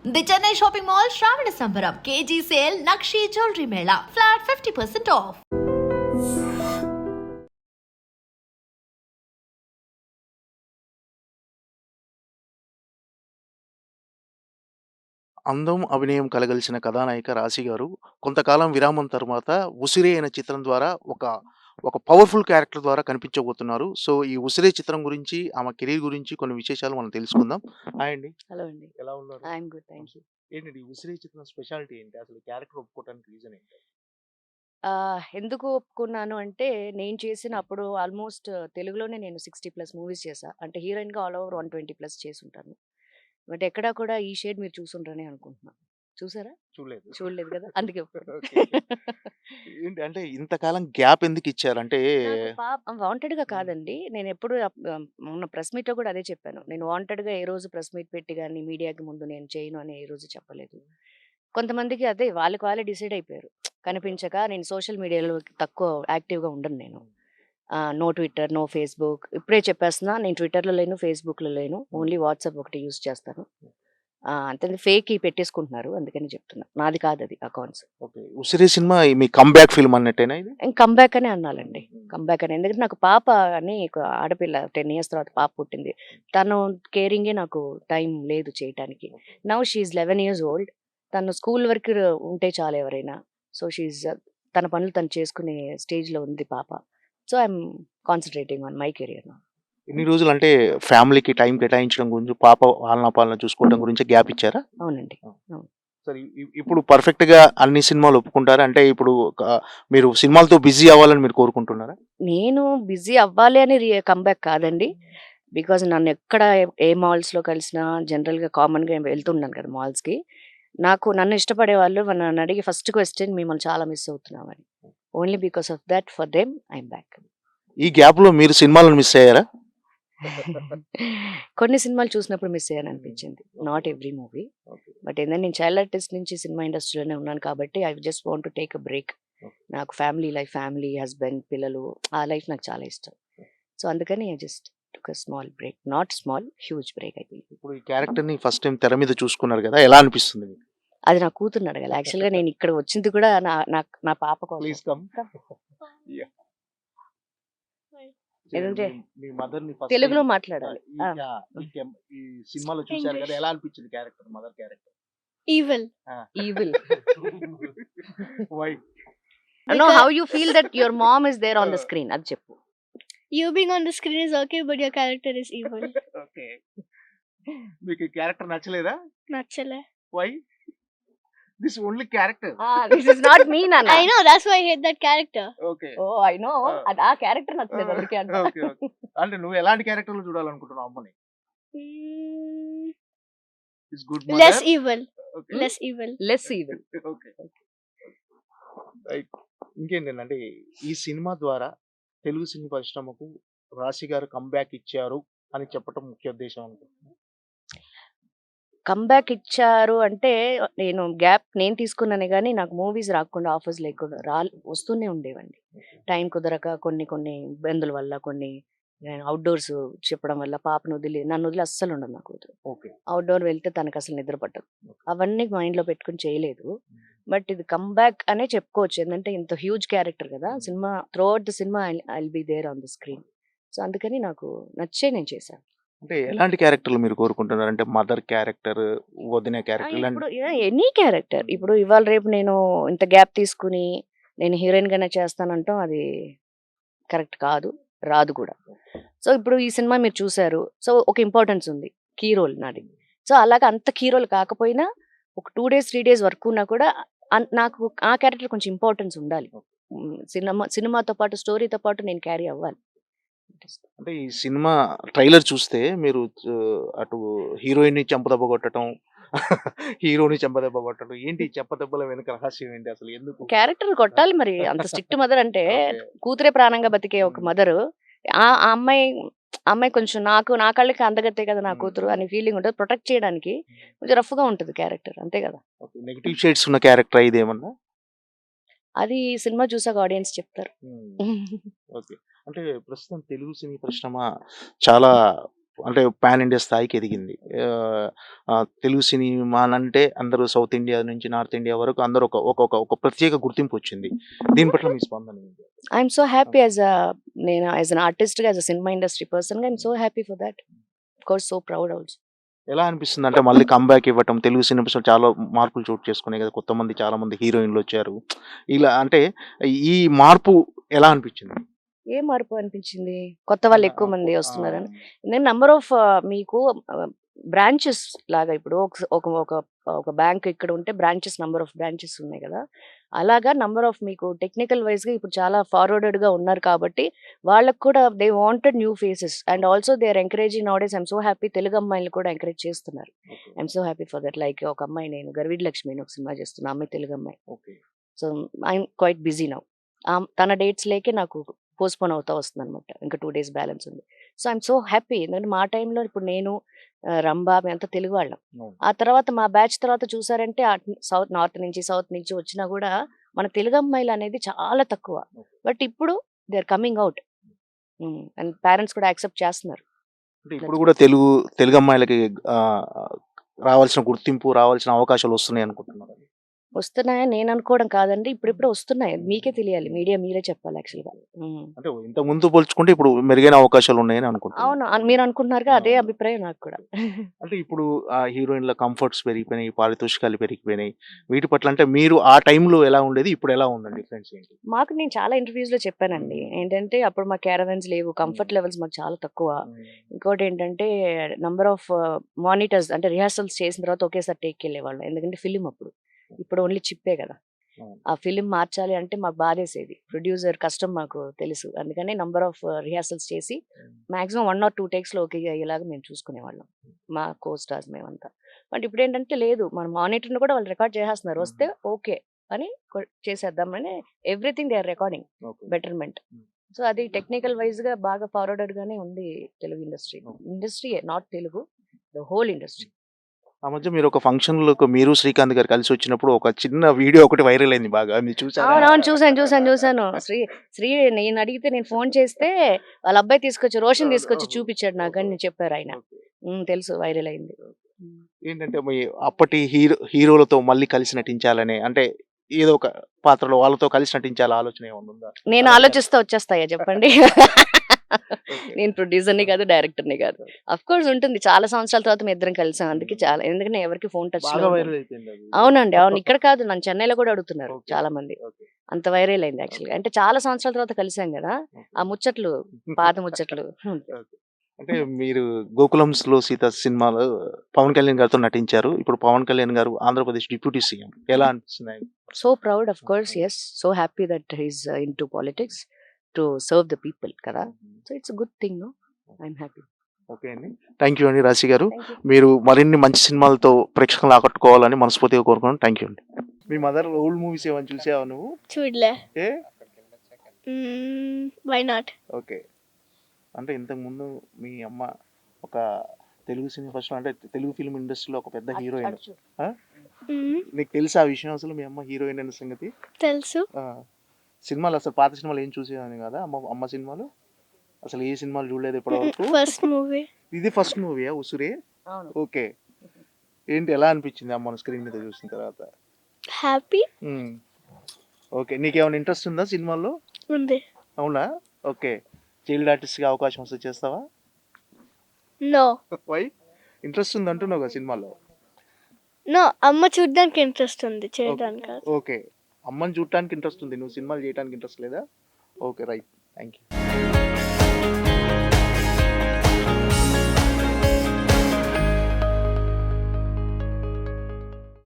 The Chennai shopping mall శ్రావణ సంబరం KG sale nakshi jewellery Mela flat 50% of. అందం, అభినయం కలగలిసిన కథానాయిక రాశి గారు కొంతకాలం విరామం తర్వాత 'ఉసిరే' అనే చిత్రం ద్వారా ఒక పవర్‌ఫుల్ క్యారెక్టర్ ద్వారా కనిపించబోతున్నారు. సో, ఈ 'ఉసిరే' చిత్రం గురించి, ఆమె కెరీర్ గురించి కొన్ని విశేషాలు మనం తెలుసుకుందాం. హాయ్ అండి. హలో అండి. ఎలా ఉన్నారు? I'm good. Thank you. ఏంటండి ఈ 'ఉసిరే' చిత్రం స్పెషాలిటీ ఏంటి? అసలు ఈ క్యారెక్టర్ ఒప్పుకోవడానికి రీజన్ ఏంటి? ఎందుకు ఒప్పుకున్నాను అంటే, నేను చేసిన అప్పుడు ఆల్మోస్ట్ తెలుగులోనే నేను 60+ మూవీస్ చేశా. అంటే హీరోయిన్‌గా ఆల్ ఓవర్ 120+ చేసుంటాను. బట్ ఎక్కడా కూడా ఈ షేడ్ మీరు చూసుండరనే అనుకుంటున్నా. చూసారా? చూడలేదు. చూడలేదు కదా! అందుకే ఒప్పుకున్నా. ఓకే. ఏంటి అంటే ఇంతకాలం గ్యాప్ ఎందుకిచ్చారు? అంటే నాకు వాంటెడ్‌గా కాదండి. నేనెప్పుడు మొన్న ప్రెస్ మీట్‌లో కూడా అదే చెప్పాను. నేను వాంటెడ్‌గా ఏ రోజు ప్రెస్ మీట్ పెట్టి గాని, మీడియాకి ముందు నేను చేయను అని ఏ రోజు చెప్పలేదు. కొంతమందికి అదే వాళ్ళకి వాళ్ళే డిసైడ్ అయిపోయారు. కనిపించక నేను సోషల్ మీడియాలో తక్కువ యాక్టివ్‌గా ఉండను నేను. No Twitter, no Facebook. ఇప్పుడే చెప్పేస్తున్నా నేను ట్విట్టర్‌లో లేను, ఫేస్‌బుక్‌లో లేను. ఓన్లీ వాట్సాప్ ఒకటి యూజ్ చేస్తాను. అంతే ఫేక్‌యి పెట్టేసుకుంటున్నారు. అందుకని చెప్తున్నా. నాది కాదది అకౌంట్స్. ఓకే. 'ఉసిరే' సినిమా మీ కమ్‌బ్యాక్ ఫిల్మ్ అన్నట్టేనా ఇది? కమ్‌బ్యాక్ అనే అనాలండి. కమ్‌బ్యాక్ అని. ఎందుకంటే నాకు పాప అని ఒక ఆడపిల్ల 10 ఇయర్స్ తర్వాత పాప పుట్టింది. తను కేరింగే నాకు టైం లేదు చేయటానికి. Now she is 11 years old. తను స్కూల్ వరకు ఉంటే చాలు ఎవరైనా. సో, షీ ఈస్ తన పనులు తను చేసుకునే స్టేజ్‌లో ఉంది పాప. So, I'm concentrating on my career now. ఇన్ని రోజులు అంటే ఫ్యామిలీకి టైం కేటాయించడం గురించి, పాప ఆలనా పాలనా చూసుకోవడం గురించి గ్యాప్ ఇచ్చారా? అవునండి. ఆ! అవును. సరే ఇప్పుడు పర్ఫెక్ట్‌గా అన్ని సినిమాలు ఒప్పుకుంటారా? అంటే ఇప్పుడు మీరు సినిమాలతో బిజీ అవ్వాలని మీరు కోరుకుంటున్నారా? నేను బిజీ అవ్వాలి అని కమ్‌బ్యాక్ కాదండి. బికాజ్ నన్నెక్కడ ఏ మాల్స్‌లో కలిసినా జనరల్‌గా కామన్‌గా వెళ్తుంటాను కదా మాల్స్‌కి. నన్ను ఇష్టపడేవాళ్ళు నన్నడిగే ఫస్ట్ క్వెషన్ మిమ్మల్ని చాలా మిస్ అవుతున్నామని. Only because of that for them I'm back. ఈ గ్యాప్‌లో మీరు సినిమాలను మిస్ అయ్యారా? కొన్ని సినిమాలు చూసినప్పుడు మిస్ అయ్యాననిపించింది. Not every movie. Okay. But ఏందంటే నేను చైల్డ్ ఆర్టిస్ట్ నుంచి సినిమా ఇండస్ట్రీలోనే ఉన్నాను కాబట్టి I just want to take a break. నాకు ఫ్యామిలీ లైఫ్, ఫ్యామిలీ, హస్బెండ్, పిల్లలు ఆ లైఫ్ నాకు చాలా ఇష్టం. సో, అందుకని I just took a small break. Not small, huge break I think. ఇప్పుడు ఈ క్యారెక్టర్‌ని ఫస్ట్ టైమ్ తెర మీద చూసుకున్నారు కదా! ఎలా అనిపిస్తుంది మీకు? అది నా కూతుర్ని అడగాలి. యాక్చువల్‌గా నేను ఇక్కడ వచ్చింది కూడా నా నా నా పాప కోసం. Please come. యాహ్! ఏదంటే మీ మదర్‌ని ఫస్ట్ తెలుగులో టైమ్ మాట్లాడాలి. ఈ సినిమాలో చూసారు కదా! ఎలా అనిపించింది character, mother character? Evil. Evil. Why? No, how you feel that your mom is there on the screen అది చెప్పు. You being on the screen is okay, but your character is evil. Okay. మీకు ఈ character నచ్చలేదా? Nachale. Why? This only character. This is not మీ నాన్న. I know, that's why I hate that character. Okay. Oh I know. ఆ క్యారెక్టర్ నచ్చలేదు అందుకే అంట. ఓకే. ఓకే. అంటే నువ్వు ఎలాంటి క్యారెక్టర్‌లో చూడాలనుకుంటున్నావు అమ్మని? Mm, is good less mother. evil. Okay. Less evil. Less evil. Okay. Right. ఇంకేంటంటే ఈ సినిమా ద్వారా తెలుగు సినీ పరిశ్రమకు రాశి గారు కమ్‌బ్యాక్ ఇచ్చారు అని చెప్పటం ముఖ్య ఉద్దేశం అనుకుంటున్నా. కమ్‌బ్యాక్ ఇచ్చారు అంటే నేను తీసుకున్నానే గానీ నాకు మూవీస్ రాకుండా, ఆఫర్స్ లేకుండా వస్తూనే ఉండేవండి. టైం కుదరక కొన్ని ఇబ్బందుల వల్ల, కొన్ని ఔట్‌డోర్స్ చెప్పడం వల్ల నన్నొదిలి అస్సలుండదు నా కూతురు. ఓకే. ఔట్‌డోర్ వెళ్తే తనకసలు నిద్ర పట్టదు. అవన్నీ మైండ్‌లో పెట్టుకొని చేయలేదు. బట్ ఇది కమ్‌బ్యాక్ అనే చెప్పుకోవచ్చు. ఏందంటే ఇంత హ్యూజ్ క్యారెక్టర్ కదా! Cinema throughout the cinema I will be there on the screen. So, అందుకని నాకు నచ్చే నేను చేశాను. అంటే ఎలాంటి క్యారెక్టర్‌లు మీరు కోరుకుంటున్నారు? అంటే మదర్ క్యారెక్టర్, వదిన క్యారెక్టర్ ఇలాంటి ఇప్పుడు ఎనీ క్యారెక్టర్. ఇప్పుడు ఇవాళ రేపు నేను ఇంత గ్యాప్ తీసుకొని నేను హీరోయిన్‌గానే చేస్తానంటాం అది కరెక్ట్ కాదు. రాదు కూడా. సో, ఇప్పుడు ఈ సినిమా మీరు చూసారు. సో, ఒక ఇంపార్టెన్స్ ఉంది. కీ రోల్ నాది. సో, అలాగా అంత కీ రోల్ కాకపోయినా ఒక 2 డేస్, 3 డేస్ వర్క్ ఉన్నా కూడా నాకు ఆ క్యారెక్టర్ కొంచెం ఇంపార్టెన్స్ ఉండాలి. సినిమాతో పాటు, స్టోరీతో పాటు నేను క్యారీ అవ్వాలి. అంటే ఈ సినిమా ట్రైలర్ చూస్తే మీరు అటు హీరోయిన్‌ని చెంపదెబ్బ కొట్టటం, హీరోని చెంపదెబ్బ కొట్టడం. ఏంటి ఈ చెంపదెబ్బల వెనక రహస్యం ఏంటి అసలు? ఎందుకు? క్యారెక్టర్ కొట్టాలి మరి. అంత స్ట్రిక్ట్ మదర్ అంటే ఓకే. కూతురే ప్రాణంగా బతికే ఒక మదరు. ఆ అమ్మాయి కొంచెం నా కళ్ళకి అందగత్తే కదా నా కూతురు అనే ఫీలింగ్ ఉంటది. ప్రొటెక్ట్ చేయడానికి కొంచెం రఫ్‌గా ఉంటది క్యారెక్టర్. అంతే కదా! ఓకే. నెగెటివ్ షేడ్స్ ఉన్న క్యారెక్టరా ఇదేమన్నా? అది సినిమా చూసాక ఆడియన్స్ చెప్తారు. ఓకే. అంటే ప్రస్తుతం తెలుగు సినీ పరిశ్రమ చాలా అంటే పాన్ ఇండియా స్థాయికి ఎదిగింది. తెలుగు సినిమా అనంటే అందరూ సౌత్ ఇండియా నుంచి నార్త్ ఇండియా వరకు అందరూ ఒక ప్రత్యేక గుర్తింపు వచ్చింది. దీని పట్ల మీ స్పందన ఏంటి? ఐఎమ్ సో హ్యాపీ నేను యాజ్ అన్ ఆర్టిస్ట్గా, యాజ్ అ సినిమా ఇండస్ట్రీ పర్సన్గా I'm so happy for that. Of course so proud also. ఎలా అనిపిస్తుంది అంటే మళ్ళీ కంబ్యాక్ ఇవ్వటం, తెలుగు సినిమాస్‌లో చాలా మార్పులు చోటు చేసుకున్నాయి కదా! చాలా మంది హీరోయిన్‌లు వచ్చారు. ఇలా అంటే ఈ మార్పు ఎలా అనిపించింది? ఏ మార్పు అనిపించింది? కొత్త వాళ్ళు ఎక్కువ మంది వస్తున్నారని. నేను నంబర్ ఆఫ్ మీకు బ్రాంచెస్ లాగా ఇప్పుడు ఒక బ్యాంక్ ఇక్కడ ఉంటే బ్రాంచెస్, నంబర్ ఆఫ్ బ్రాంచెస్ ఉన్నాయి కదా! అలాగా నంబర్ ఆఫ్ మీకు టెక్నికల్ వైస్‌గా ఇప్పుడు చాలా ఫార్వర్డెడ్‌గా ఉన్నారు కాబట్టి వాళ్ళకి కూడా they wanted new faces and also they are encouraging nowadays. I'm so happy Telugu అమ్మాయిలు కూడా ఎంకరేజ్ చేస్తున్నారు. I'm so happy for that. Like ఒక అమ్మాయి, నేను గర్విడ్ లక్ష్మి అని ఒక సినిమా చేస్తున్నా, అమ్మాయి తెలుగు అమ్మాయి. Okay. So I'm quite busy now. తన డేట్స్ లేకే నాకు పోస్ట్‌పోన్ అవుతా వస్తుందన్నమాట. ఇంకా 2 డేస్ బ్యాలెన్స్ ఉంది. So I'm so happy. ఎందుకంటే మా టైంలో ఇప్పుడు నేను, రంభ మేమంతా తెలుగు వాళ్ళం. అవును. ఆ తర్వాత మా బ్యాచ్ తర్వాత చూసారంటే నార్త్ నుంచి, సౌత్ నుంచి వచ్చినా కూడా మన తెలుగు అమ్మాయిలు అనేది చాలా తక్కువ. బట్ ఇప్పుడు they are coming out. And parents కూడా యాక్సెప్ట్ చేస్తున్నారు. అంటే ఇప్పుడు కూడా తెలుగు అమ్మాయిలకి రావాల్సిన గుర్తింపు, రావాల్సిన అవకాశాలు వస్తున్నాయి అనుకుంటున్నారా? వస్తున్నాయని నేను అనుకోవడం కాదండి. ఇప్పుడిప్పుడే వస్తున్నాయి. మీకే తెలియాలి. మీడియా మీరే చెప్పాలి యాక్చువల్‌గా. అంటే ఇంతకు ముందు పోల్చుకుంటే ఇప్పుడు మెరుగైన అవకాశాలు ఉన్నాయని అనుకుంటున్నాను. అవును. మీరు అనుకుంటున్నారుగా, అదే అభిప్రాయం నాకు కూడా. అంటే ఇప్పుడు హీరోయిన్‌ల కంఫర్ట్స్ పెరిగిపోయినాయి, పారితోషికాలు పెరిగిపోయినాయి. వీటి పట్ల అంటే మీరు ఆ టైంలో ఎలా ఉండేది? ఇప్పుడు ఎలా ఉందండి? డిఫరెన్స్ ఏంటి? నేను చాలా ఇంటర్వ్యూస్‌లో చెప్పానండి. ఏంటంటే అప్పుడు మాకు క్యారవాన్స్ లేవు. కంఫర్ట్ లెవెల్స్ మాకు చాలా తక్కువ. ఇంకోటి ఏంటంటే నంబర్ ఆఫ్ మానిటర్స్, అంటే రిహార్సల్స్ చేసిన తర్వాత ఒకేసారి టేక్‌కెళ్ళేవాళ్ళం. ఎందుకంటే ఫిల్మ్ అప్పుడు. ఇప్పుడు ఓన్లీ చిప్పే కదా! ఆ ఫిల్మ్ మార్చాలి అంటే మాకు బాధేసేది. ప్రొడ్యూసర్ కష్టం మాకు తెలుసు. అందుకని నంబర్ ఆఫ్ రిహార్సల్స్ చేసి మాక్సిమం 1 ఆర్ 2 టేక్స్‌లో ఓకే అయ్యేలాగా మేము చూసుకునేవాళ్ళం. మా కో స్టార్స్ మేమంతా. బట్ ఇప్పుడేంటంటే లేదు. మన మానిటర్‌ని కూడా వాళ్ళు రికార్డ్ చేసేస్తున్నారు. వస్తే ఓకే అని చేసేద్దామని everything they are recording. Betterment. So అది టెక్నికల్ వైస్‌గా బాగా ఫార్వర్డెడ్‌గానే ఉంది తెలుగు ఇండస్ట్రీ. ఇండస్ట్రీయే, not Telugu, the whole industry. ఆ మధ్య మీరు ఒక ఫంక్షన్‌లో మీరు శ్రీకాంత్ గారు కలిసి వచ్చినప్పుడు ఒక చిన్న వీడియో ఒకటి వైరల్ అయింది బాగా. మీరు చూసారా? అవునవును. చూసాను. శ్రీ నేను అడిగితే, నేను ఫోన్ చేస్తే వాళ్ళ అబ్బాయి తీసుకొచ్చి, రోషన్ తీసుకొచ్చి చూపించాడు నాకని చెప్పారు ఆయన. తెలుసు, వైరల్ అయింది. ఏంటంటే మీ అప్పటి హీరోలతో మళ్ళీ కలిసి నటించాలనే, అంటే ఏదో ఒక పాత్రలో వాళ్ళతో కలిసి నటించాల ఆలోచన ఏమన్నా ఉందా? నేను ఆలోచిస్తే వచ్చేస్తాయా చెప్పండి? నేను ప్రొడ్యూసర్‌ని కాదు, డైరెక్టర్‌ని కాదు. అఫ్ కోర్స్ ఉంటుంది. చాలా సంవత్సరాల తర్వాత మేము ఇద్దరం కలిసాం. అందుకే చాలా, ఎందుకంటే ఎవరికి ఫోన్ టచ్‌లో బాగా ఉండను. వైరల్ అయిపోయింది అది. అవునండి. అవును. ఇక్కడ కాదు, నన్ను చెన్నైలో కూడా అడుగుతున్నారు ఓకే. చాలా మంది. ఓకే. అంత వైరల్ అయింది యాక్చువల్‌గా. అంటే చాలా సంవత్సరాల తర్వాత కలిసాం కదా! ఆ ముచ్చట్లు, పాత ముచ్చట్లు. ఓకే. అంటే మీరు 'గోకులంలో సీత' సినిమాలో పవన్ కళ్యాణ్ గారితో నటించారు. ఇప్పుడు పవన్ కళ్యాణ్ గారు ఆంధ్రప్రదేశ్ డిప్యూటీ సీఎం. ఎలా అనిపిస్తుంది ఆయనకి? So proud, of course. Yes. So happy that he is into politics to serve the people కదా! So it's a good thing. No, I'm happy. Okay అండి. థ్యాంక్ యూ అండి రాశి గారు. Thank you. మీరు మరిన్ని మంచి సినిమాలతో ప్రేక్షకులను ఆకట్టుకోవాలని మనస్ఫూర్తిగా కోరుకున్నాను. థ్యాంక్ యూ అండి. మీ మదర్ ఓల్డ్ మూవీస్ ఏమైనా చూసావా నువ్వు? చూడలే. ఏ? Why not? ఓకే. అంటే ఇంతకుముందు మీ అమ్మ ఒక తెలుగు సినిమా ఫస్ట్, అంటే తెలుగు ఫిల్మ్ ఇండస్ట్రీలో ఒక పెద్ద హీరోయిన్. నీకు తెలుసా ఆ విషయం? అసలు మీ అమ్మ హీరోయిన్ అనే సంగతి? తెలుసు. సినిమాలు అసలు పాత సినిమాలు ఏం చూసేదాన్ని కదా అమ్మ సినిమాలు? అసలు ఏ సినిమాలు చూడలేదు ఇప్పటివరకు? First movie. ఇది ఫస్ట్ మూవీయా ఉసురే? అవును. ఓకే. ఏంటి, ఎలా అనిపించింది అమ్మను స్క్రీన్ మీద చూసిన తర్వాత? Happy okay. నీకేమైనా ఇంట్రెస్ట్ ఉందా సినిమాల్లో? ఉంది. అవునా? ఓకే. చైల్డ్ ఆర్టిస్ట్గా అవకాశం వస్తే చేస్తావా? నో. వై? ఇంట్రెస్ట్ ఉంది అంటున్నావు కదా సినిమాలో. నో, అమ్మ చూడడానికి ఇంట్రెస్ట్ ఉంది, చేయడానికి కాదు. ఓకే. అమ్మని చూడటానికి ఇంట్రెస్ట్ ఉంది, నువ్వు సినిమాలు చేయడానికి ఇంట్రెస్ట్ లేదా? Okay, right. Thank you.